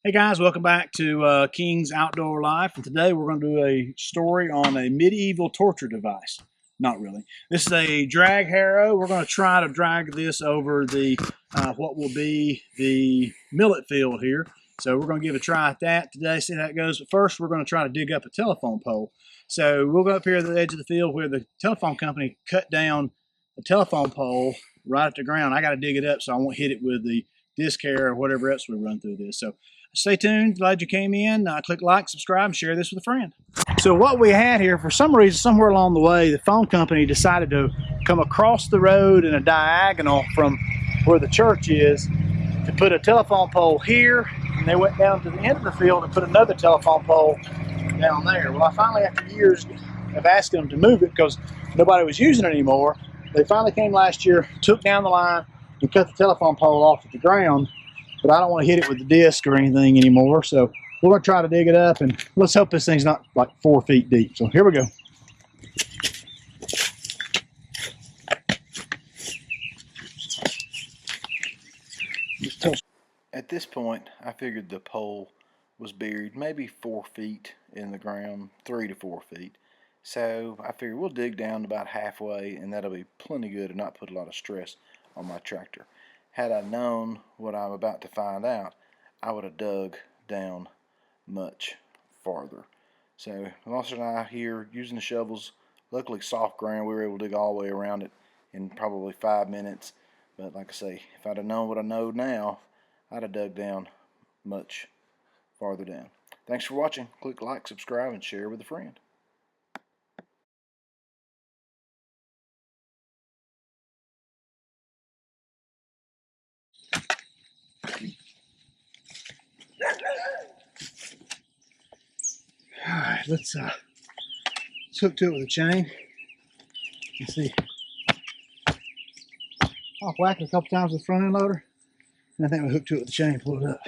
Hey guys, welcome back to King's Outdoor Life, and today we're going to do a story on a medieval torture device. Not really. This is a drag harrow. We're going to try to drag this over the what will be the millet field here. So we're going to give a try at that today, see how it goes. But first, we're going to try to dig up a telephone pole. So we'll go up here to the edge of the field where the telephone company cut down the telephone pole right at the ground. I got to dig it up so I won't hit it with the disc hair or whatever else we run through this. So stay tuned. Glad you came in. Click like, subscribe, and share this with a friend. So what we had here, for some reason, somewhere along the way, the phone company decided to come across the road in a diagonal from where the church is to put a telephone pole here, and they went down to the end of the field and put another telephone pole down there. Well, I finally, after years of asking them to move it because nobody was using it anymore, they finally came last year, took down the line, and cut the telephone pole off at the ground. But I don't want to hit it with the disc or anything anymore, so we're going to try to dig it up, and let's hope this thing's not like 4 feet deep. So here we go. At this point, I figured the pole was buried maybe 4 feet in the ground, 3 to 4 feet. So I figured we'll dig down about halfway, and that'll be plenty good and not put a lot of stress on my tractor. Had I known what I'm about to find out, I would have dug down much farther. So Monster and I here using the shovels, luckily soft ground, we were able to dig all the way around it in probably 5 minutes. But like I say, if I'd have known what I know now, I'd have dug down much farther down. Thanks for watching. Click like, subscribe, and share with a friend. Alright, let's hook to it with a chain. Let's see. I'll whack it a couple times with the front end loader, and I think we'll hook to it with the chain and pull it up.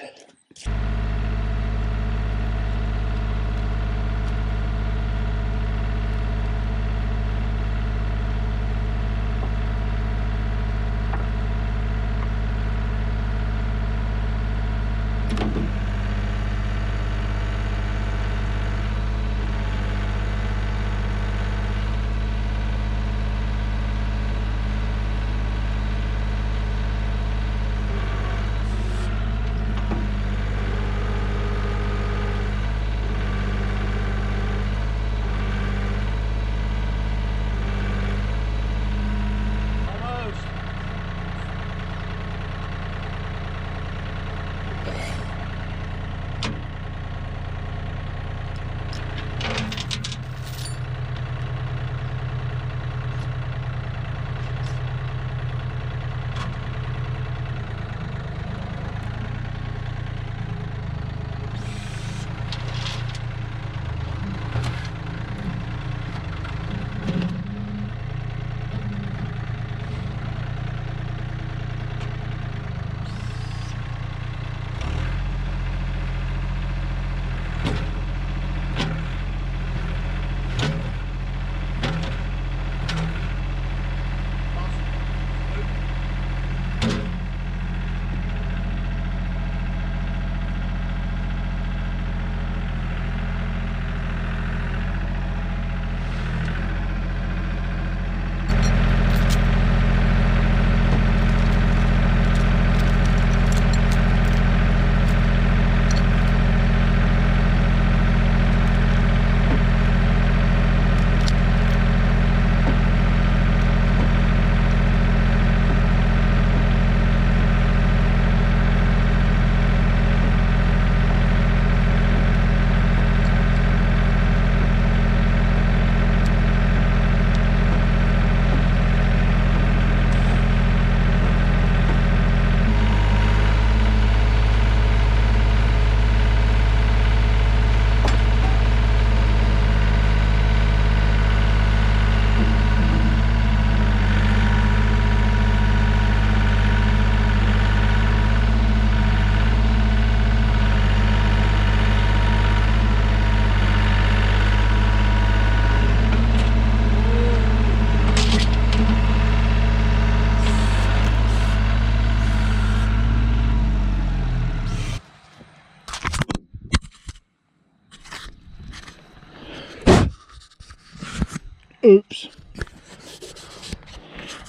Oops.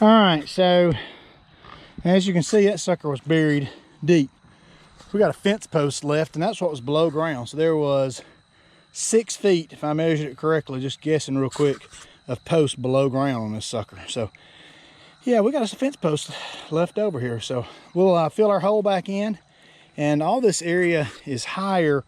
All right, so as you can see, that sucker was buried deep. We got a fence post left, and that's what was below ground. So there was 6 feet, if I measured it correctly, just guessing real quick, of post below ground on this sucker. So yeah, we got us a fence post left over here. So we'll fill our hole back in, and all this area is higher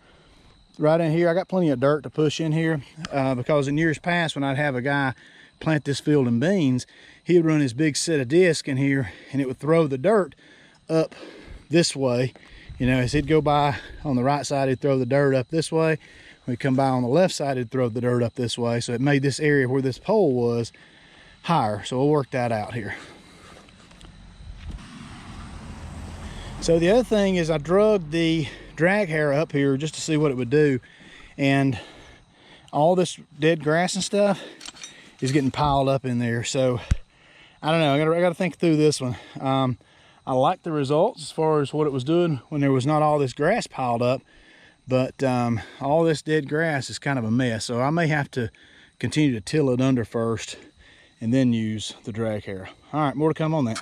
right in here. I got plenty of dirt to push in here because in years past, when I'd have a guy plant this field in beans, he would run his big set of disc in here, and it would throw the dirt up this way. You know, as he'd go by on the right side, he'd throw the dirt up this way. When he'd come by on the left side, he'd throw the dirt up this way. So it made this area where this pole was higher. So we'll work that out here. So the other thing is I drug the drag harrow up here just to see what it would do. And all this dead grass and stuff is getting piled up in there. So I don't know, I gotta think through this one. I like the results as far as what it was doing when there was not all this grass piled up, but all this dead grass is kind of a mess. So I may have to continue to till it under first and then use the drag harrow. All right, more to come on that.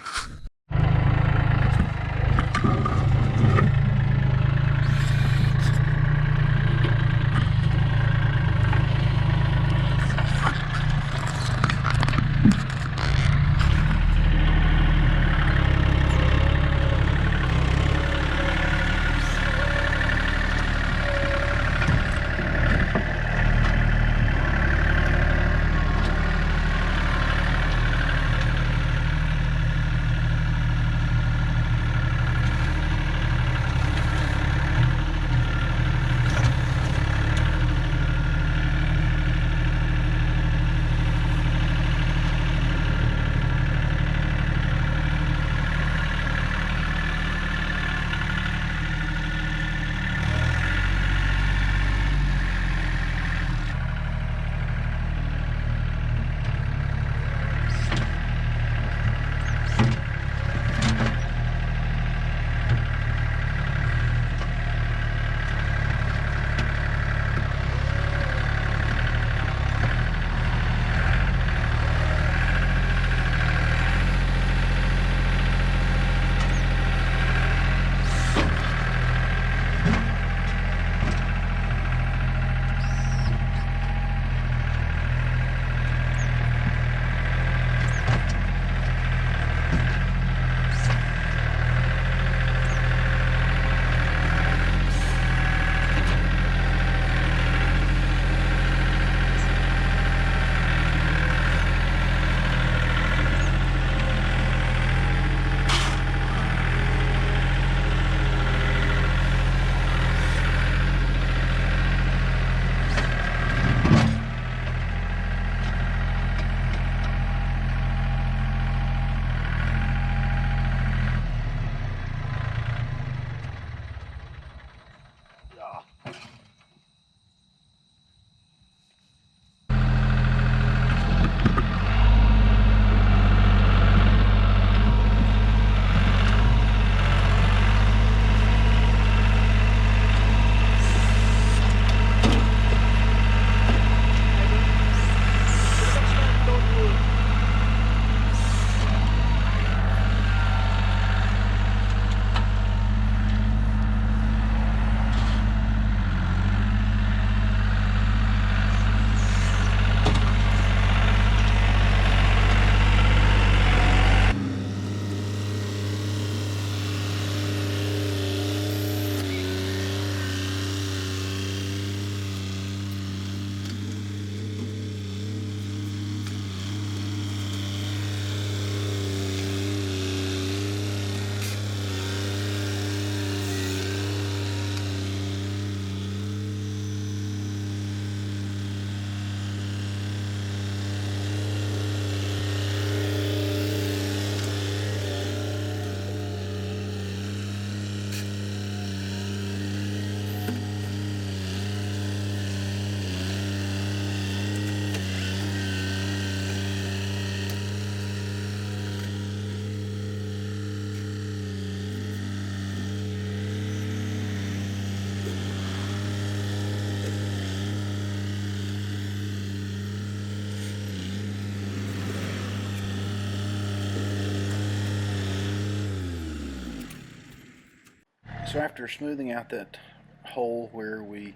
So after smoothing out that hole where we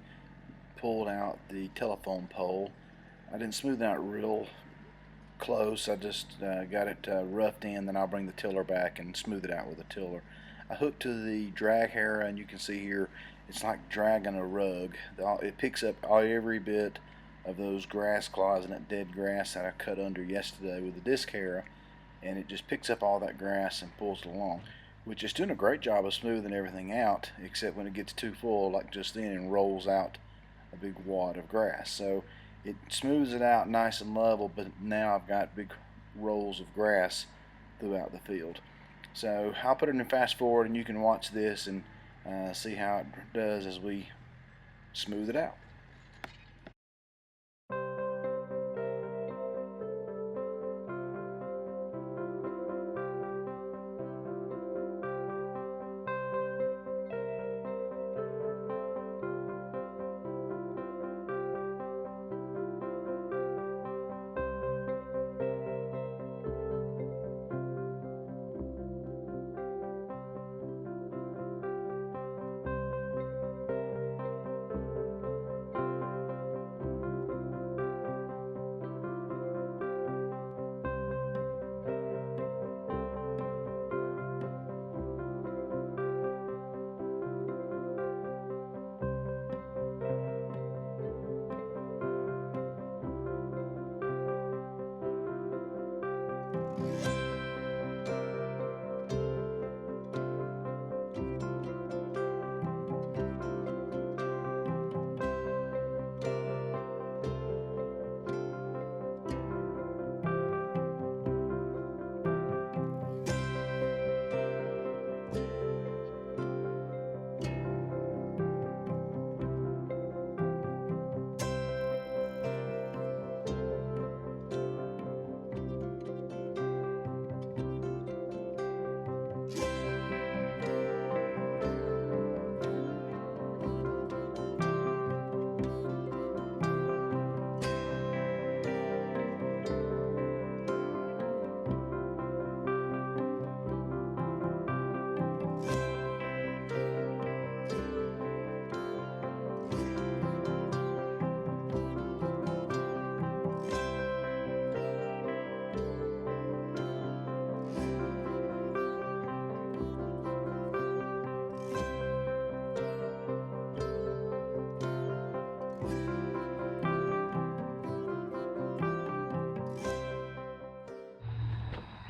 pulled out the telephone pole, I didn't smooth it out real close. I just got it roughed in, then I'll bring the tiller back and smooth it out with a tiller. I hooked to the Drag Harrow, and you can see here it's like dragging a rug. It picks up every bit of those grass claws and that dead grass that I cut under yesterday with the disc harrow, and it just picks up all that grass and pulls it along, which is doing a great job of smoothing everything out, except when it gets too full like just then and rolls out a big wad of grass. So it smooths it out nice and level, but now I've got big rolls of grass throughout the field. So I'll put it in fast forward and you can watch this and see how it does as we smooth it out.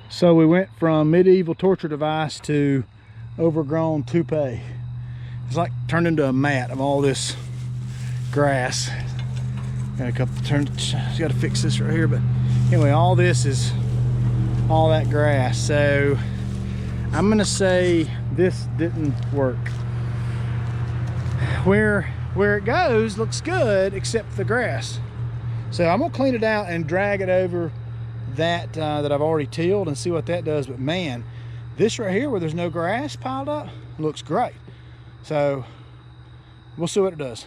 So we went from medieval torture device to overgrown toupee. It's like turned into a mat of all this grass. Got a couple turns, got to fix this right here, but anyway, all this is all that grass. So I'm gonna say this didn't work. Where it goes looks good except for the grass. So I'm gonna clean it out and drag it over that that I've already tilled and see what that does. But man, this right here where there's no grass piled up looks great. So we'll see what it does.